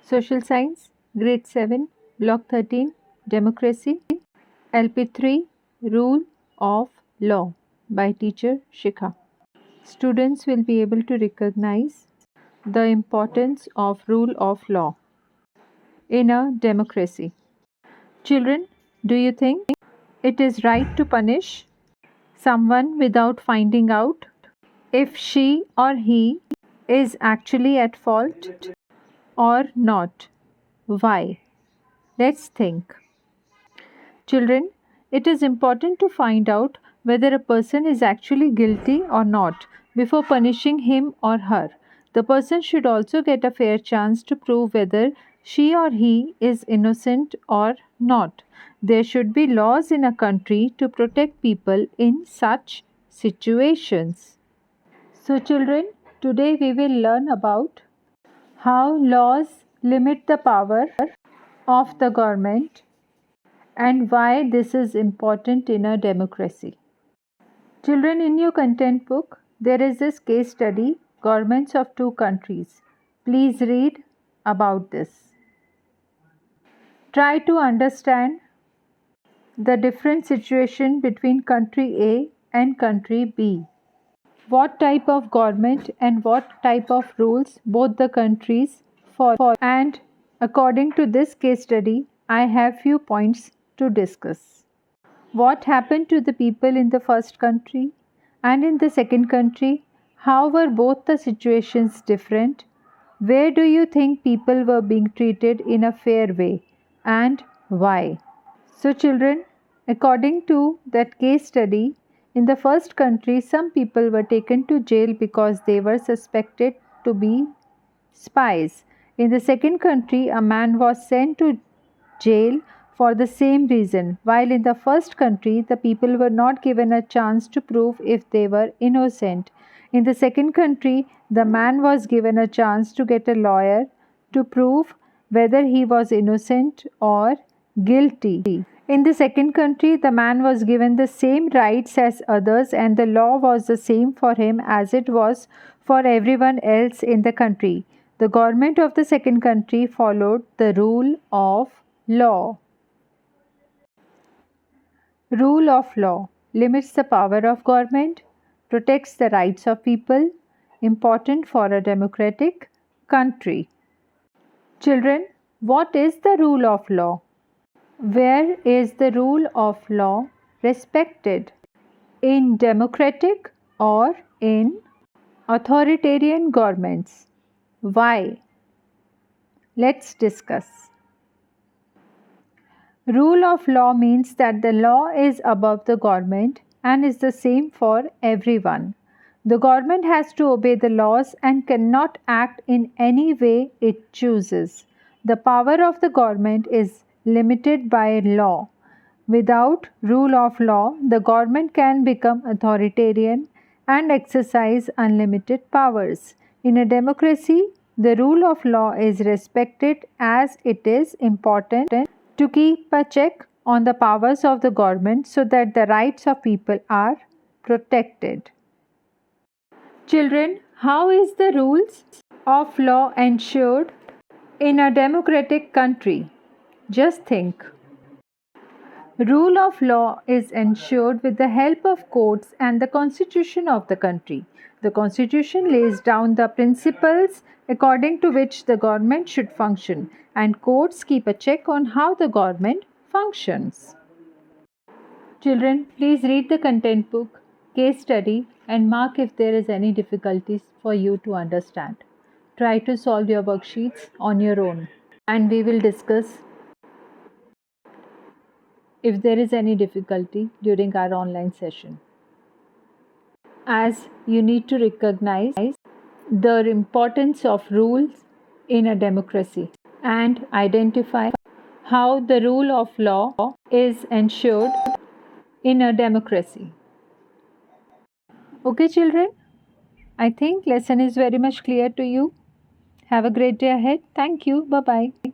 Social Science, Grade 7, Block 13, Democracy, LP3, Rule of Law by teacher Shikha. Students will be able to recognize the importance of rule of law in a democracy. Children, do you think it is right to punish someone without finding out if she or he is actually at fault or not? Why? Let's think. Children, it is important to find out whether a person is actually guilty or not before punishing him or her. The person should also get a fair chance to prove whether she or he is innocent or not. There should be laws in a country to protect people in such situations. So, children, today we will learn about how laws limit the power of the government and why this is important in a democracy. Children, in your content book, there is this case study, Governments of Two Countries. Please read about this. Try to understand the different situation between country A and country B. What type of government and what type of rules both the countries follow. And according to this case study, I have few points to discuss. What happened to the people in the first country and in the second country? How were both the situations different? Where do you think people were being treated in a fair way and why? So, children, according to that case study, in the first country, some people were taken to jail because they were suspected to be spies. In the second country, a man was sent to jail for the same reason, while in the first country, the people were not given a chance to prove if they were innocent. In the second country, the man was given a chance to get a lawyer to prove whether he was innocent or guilty. In the second country, the man was given the same rights as others, and the law was the same for him as it was for everyone else in the country. The government of the second country followed the rule of law. Rule of law limits the power of government, protects the rights of people, important for a democratic country. Children, what is the rule of law? Where is the rule of law respected? In democratic or in authoritarian governments? Why? Let's discuss. Rule of law means that the law is above the government and is the same for everyone. The government has to obey the laws and cannot act in any way it chooses. The power of the government is limited by law. Without rule of law, the government can become authoritarian and exercise unlimited powers. In a democracy, the rule of law is respected as it is important to keep a check on the powers of the government so that the rights of people are protected. Children, how is the rules of law ensured in a democratic country? Just think. Rule of law is ensured with the help of courts and the constitution of the country. The constitution lays down the principles according to which the government should function, and courts keep a check on how the government functions. Children, please read the content book, case study, and mark if there is any difficulties for you to understand. Try to solve your worksheets on your own, and we will discuss if there is any difficulty during our online session. As you need to recognize the importance of rules in a democracy and identify how the rule of law is ensured in a democracy. Okay, children, I think lesson is very much clear to you. Have a great day ahead. Thank you. Bye-bye.